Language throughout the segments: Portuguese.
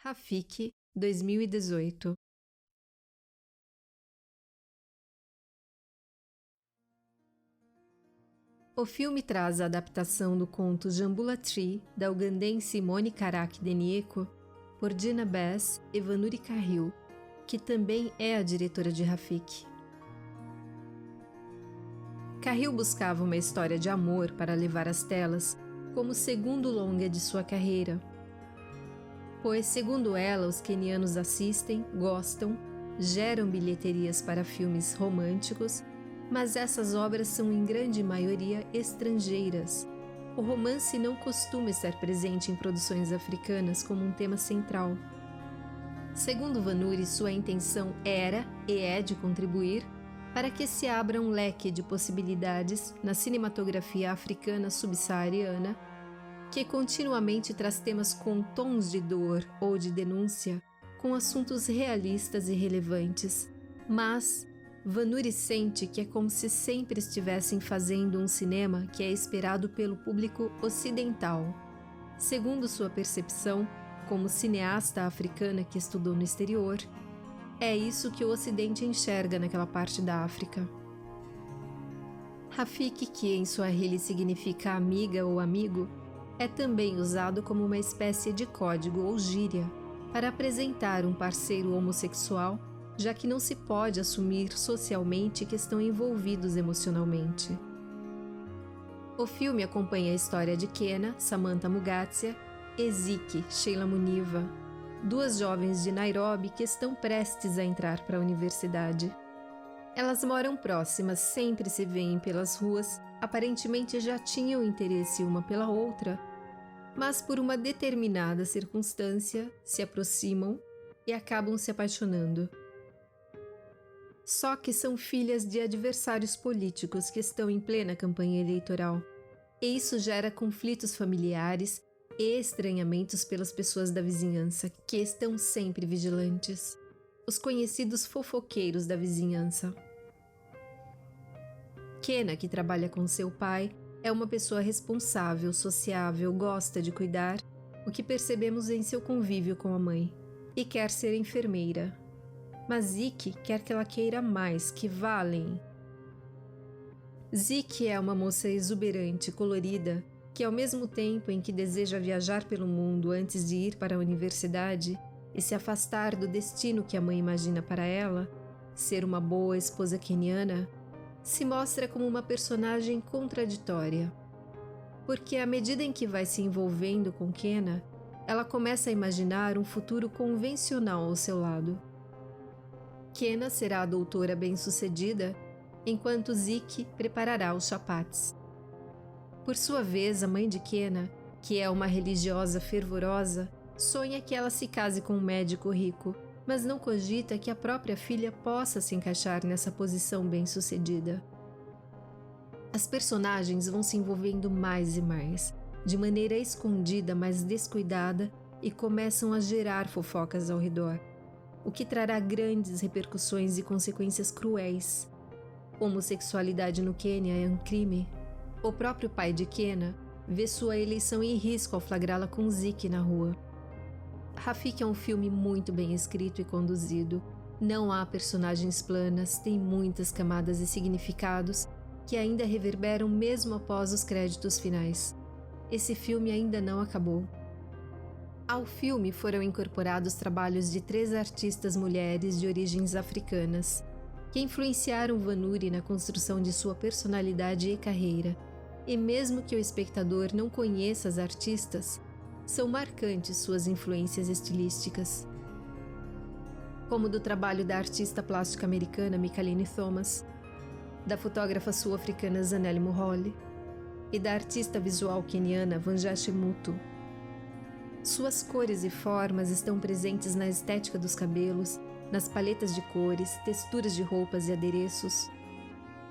Rafiki, 2018. O filme traz a adaptação do conto Jambula Tree, da ugandense Moni Karaki Denieko, por Dina Bass e Vanuri Kahil, que também é a diretora de Rafiki. Kahil buscava uma história de amor para levar às telas como segundo longa de sua carreira. Pois, segundo ela, os quenianos assistem, gostam, geram bilheterias para filmes românticos, mas essas obras são em grande maioria estrangeiras. O romance não costuma estar presente em produções africanas como um tema central. Segundo Vanuri, sua intenção era e é de contribuir para que se abra um leque de possibilidades na cinematografia africana subsaariana, que continuamente traz temas com tons de dor ou de denúncia, com assuntos realistas e relevantes, mas Vanuri sente que é como se sempre estivessem fazendo um cinema que é esperado pelo público ocidental. Segundo sua percepção, como cineasta africana que estudou no exterior, é isso que o Ocidente enxerga naquela parte da África. Rafiki, que em Swahili significa amiga ou amigo, é também usado como uma espécie de código ou gíria para apresentar um parceiro homossexual, já que não se pode assumir socialmente que estão envolvidos emocionalmente. O filme acompanha a história de Kena, Samantha Mugatsia, e Ziki, Sheila Muniva, duas jovens de Nairobi que estão prestes a entrar para a universidade. Elas moram próximas, sempre se veem pelas ruas, aparentemente já tinham interesse uma pela outra, mas por uma determinada circunstância se aproximam e acabam se apaixonando. Só que são filhas de adversários políticos que estão em plena campanha eleitoral, e isso gera conflitos familiares e estranhamentos pelas pessoas da vizinhança, que estão sempre vigilantes, os conhecidos fofoqueiros da vizinhança. Kena, que trabalha com seu pai, é uma pessoa responsável, sociável, gosta de cuidar, o que percebemos em seu convívio com a mãe, e quer ser enfermeira. Mas Ziki quer que ela queira mais, que vá além. Ziki é uma moça exuberante, colorida, que ao mesmo tempo em que deseja viajar pelo mundo antes de ir para a universidade e se afastar do destino que a mãe imagina para ela, ser uma boa esposa queniana, se mostra como uma personagem contraditória. Porque à medida em que vai se envolvendo com Kena, ela começa a imaginar um futuro convencional ao seu lado. Kena será a doutora bem-sucedida, enquanto Ziki preparará os chapates. Por sua vez, a mãe de Kena, que é uma religiosa fervorosa, sonha que ela se case com um médico rico, mas não cogita que a própria filha possa se encaixar nessa posição bem-sucedida. As personagens vão se envolvendo mais e mais, de maneira escondida, mas descuidada, e começam a gerar fofocas ao redor, o que trará grandes repercussões e consequências cruéis. Homossexualidade no Quênia é um crime. O próprio pai de Kena vê sua eleição em risco ao flagrá-la com Ziki na rua. Rafiki é um filme muito bem escrito e conduzido. Não há personagens planas, tem muitas camadas e significados que ainda reverberam mesmo após os créditos finais. Esse filme ainda não acabou. Ao filme foram incorporados trabalhos de 3 artistas mulheres de origens africanas, que influenciaram Vanuri na construção de sua personalidade e carreira, e mesmo que o espectador não conheça as artistas, são marcantes suas influências estilísticas. Como do trabalho da artista plástica americana Mikaline Thomas, da fotógrafa sul-africana Zanele Muholi e da artista visual queniana Vanjashi Mutu. Suas cores e formas estão presentes na estética dos cabelos, nas paletas de cores, texturas de roupas e adereços,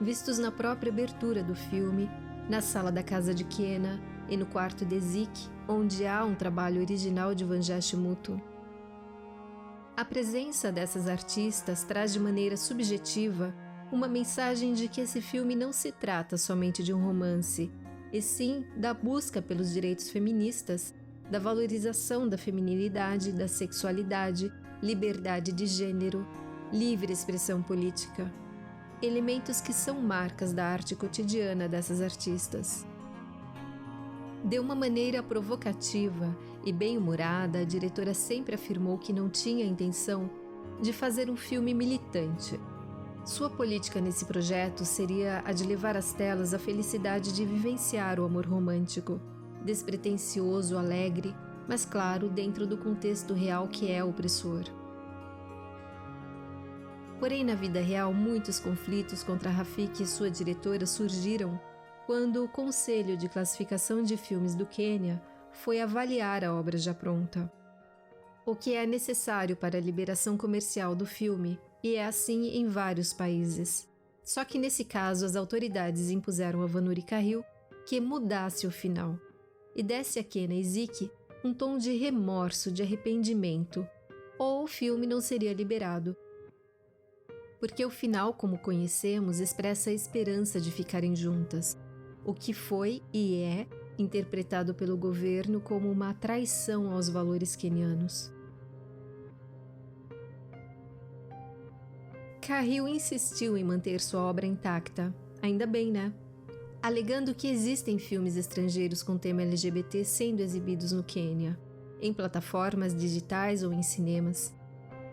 vistos na própria abertura do filme, na sala da casa de Kena e no quarto de Ziki, onde há um trabalho original de Vanjashi Mutu. A presença dessas artistas traz de maneira subjetiva uma mensagem de que esse filme não se trata somente de um romance, e sim da busca pelos direitos feministas da valorização da feminilidade, da sexualidade, liberdade de gênero, livre expressão política. Elementos que são marcas da arte cotidiana dessas artistas. De uma maneira provocativa e bem-humorada, a diretora sempre afirmou que não tinha a intenção de fazer um filme militante. Sua política nesse projeto seria a de levar às telas a felicidade de vivenciar o amor romântico, despretensioso, alegre, mas claro, dentro do contexto real que é opressor. Porém, na vida real, muitos conflitos contra Rafiki e sua diretora surgiram quando o Conselho de Classificação de Filmes do Quênia foi avaliar a obra já pronta. O que é necessário para a liberação comercial do filme, e é assim em vários países. Só que nesse caso as autoridades impuseram a Vanuri Carril que mudasse o final e desse a Kena e Ziki um tom de remorso, de arrependimento, ou o filme não seria liberado. Porque o final, como conhecemos, expressa a esperança de ficarem juntas, o que foi e é interpretado pelo governo como uma traição aos valores quenianos. Carril insistiu em manter sua obra intacta, ainda bem, né? Alegando que existem filmes estrangeiros com tema LGBT sendo exibidos no Quênia, em plataformas digitais ou em cinemas,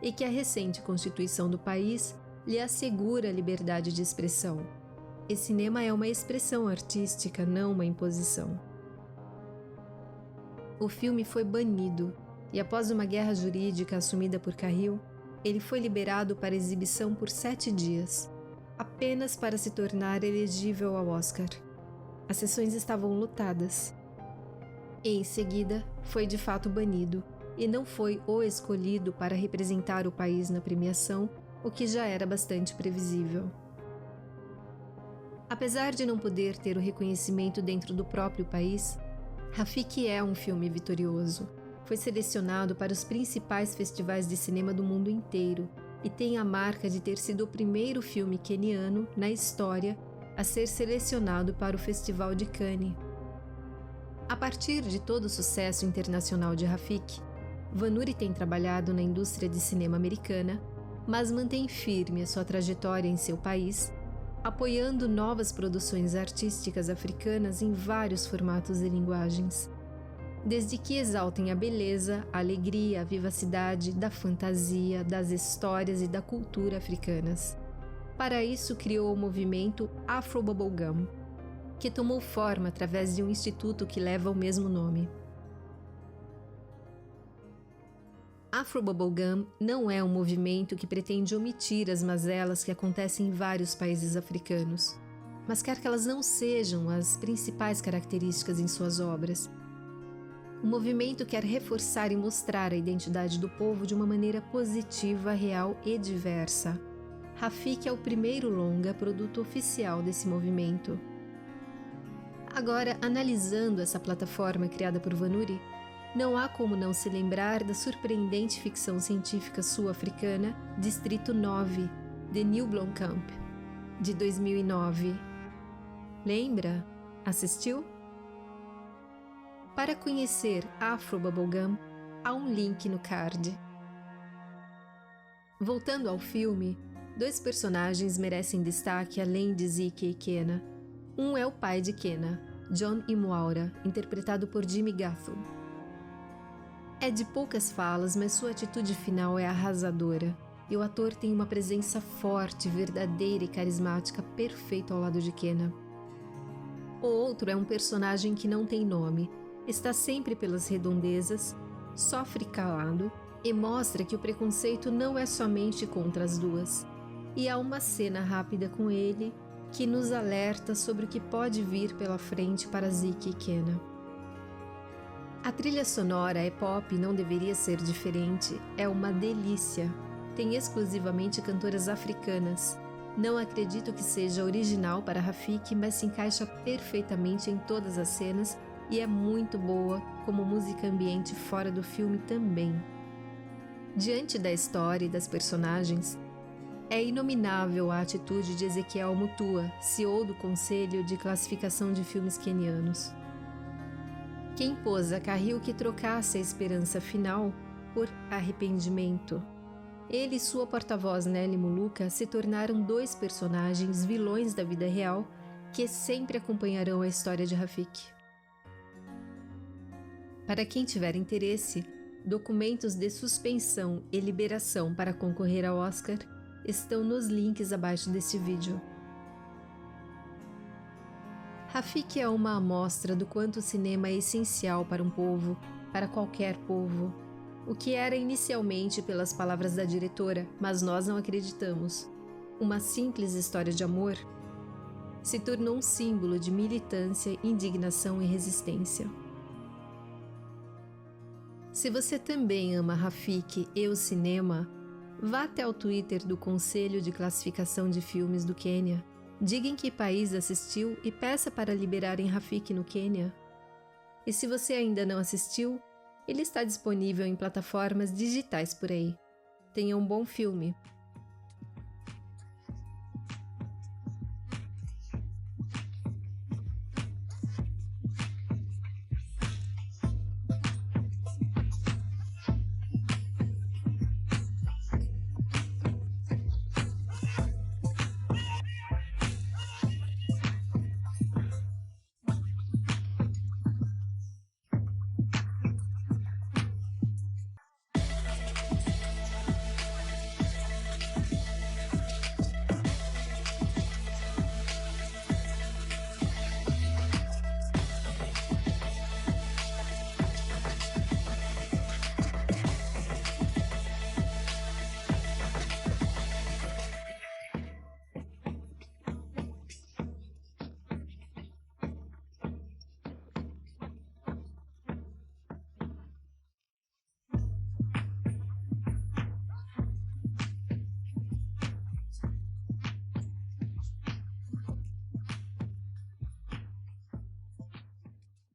e que a recente Constituição do país lhe assegura a liberdade de expressão. E cinema é uma expressão artística, não uma imposição. O filme foi banido e, após uma guerra jurídica assumida por Carril, ele foi liberado para exibição por 7 dias, apenas para se tornar elegível ao Oscar. As sessões estavam lotadas. E, em seguida, foi de fato banido e não foi o escolhido para representar o país na premiação, o que já era bastante previsível. Apesar de não poder ter o reconhecimento dentro do próprio país, Rafiki é um filme vitorioso. Foi selecionado para os principais festivais de cinema do mundo inteiro e tem a marca de ter sido o primeiro filme queniano na história a ser selecionado para o Festival de Cannes. A partir de todo o sucesso internacional de Rafiki, Vanuri tem trabalhado na indústria de cinema americana, mas mantém firme a sua trajetória em seu país, apoiando novas produções artísticas africanas em vários formatos e linguagens, desde que exaltem a beleza, a alegria, a vivacidade da fantasia, das histórias e da cultura africanas. Para isso, criou o movimento Afro Bubblegum, que tomou forma através de um instituto que leva o mesmo nome. Afro Bubblegum não é um movimento que pretende omitir as mazelas que acontecem em vários países africanos, mas quer que elas não sejam as principais características em suas obras. O movimento quer reforçar e mostrar a identidade do povo de uma maneira positiva, real e diversa. Rafiki é o primeiro longa produto oficial desse movimento. Agora, analisando essa plataforma criada por Vanuri, não há como não se lembrar da surpreendente ficção científica sul-africana Distrito 9, de Neil Blomkamp, de 2009. Lembra? Assistiu? Para conhecer Afro Bubblegum, há um link no card. Voltando ao filme, 2 personagens merecem destaque além de Ziki e Kena. Um é o pai de Kena, John Imwaura, interpretado por Jimmy Gathul. É de poucas falas, mas sua atitude final é arrasadora, e o ator tem uma presença forte, verdadeira e carismática perfeita ao lado de Kena. O outro é um personagem que não tem nome, está sempre pelas redondezas, sofre calado e mostra que o preconceito não é somente contra as duas. E há uma cena rápida com ele que nos alerta sobre o que pode vir pela frente para Ziki e Kena. A trilha sonora é pop e não deveria ser diferente, é uma delícia. Tem exclusivamente cantoras africanas. Não acredito que seja original para Rafiki, mas se encaixa perfeitamente em todas as cenas e é muito boa como música ambiente fora do filme também. Diante da história e das personagens, é inominável a atitude de Ezequiel Mutua, CEO do Conselho de Classificação de Filmes Quenianos. Quem pôs a carril que trocasse a esperança final por arrependimento. Ele e sua porta-voz Nelly Muluka se tornaram dois personagens vilões da vida real que sempre acompanharão a história de Rafik. Para quem tiver interesse, documentos de suspensão e liberação para concorrer ao Oscar estão nos links abaixo deste vídeo. Rafik é uma amostra do quanto o cinema é essencial para um povo, para qualquer povo. O que era inicialmente, pelas palavras da diretora, mas nós não acreditamos, uma simples história de amor, se tornou um símbolo de militância, indignação e resistência. Se você também ama Rafik e o cinema, vá até o Twitter do Conselho de Classificação de Filmes do Quênia, diga em que país assistiu e peça para liberarem Rafik no Quênia. E se você ainda não assistiu, ele está disponível em plataformas digitais por aí. Tenha um bom filme!